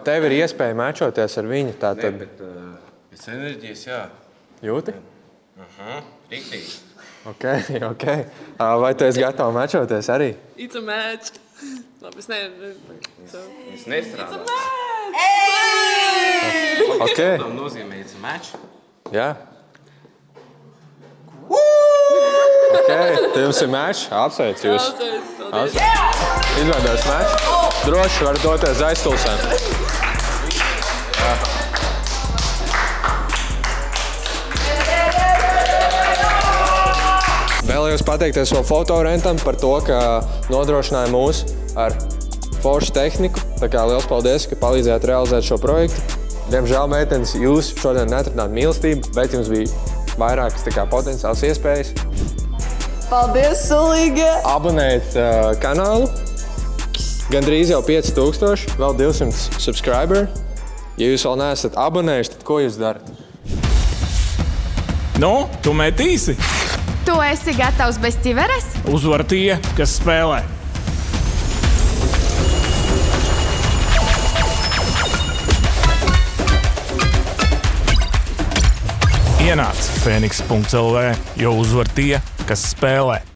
Tev ir iespēja mečoties ar viņu. Nē, bet pēc enerģijas, jā. Jūti? Riktīgi. Ok. Vai tu esi gatava mečoties arī? It's a match. Labi, Es nestrādā. It's a match! Ok. Tas nozīmē it's a match? Jā. Ok, te jums ir match. Apsveic jūs. Izveidojas match. Droši var doties aiztulsēm. Vēlējos pateikties vēl fotorentam par to, ka nodrošināja mūs ar foršu tehniku. Tā kā liels paldies, ka palīdzējāt realizēt šo projektu. Diemžēl, meitenes, jūs šodien netradāt mīlestību, bet jums bija vairākas potenciāls iespējas. Paldies, Sulīga! Abonējiet kanālu. Gandrīz jau 5000, vēl 200 subscriberi. Ja jūs vēl neesat abonējuši, tad ko jūs darat? Nu, tu metīsi? Tu esi gatavs bez ķiveres? Uzvar tie, kas spēlē. Ienāc Phoenix.lv, jo uzvar tie, kas spēlē.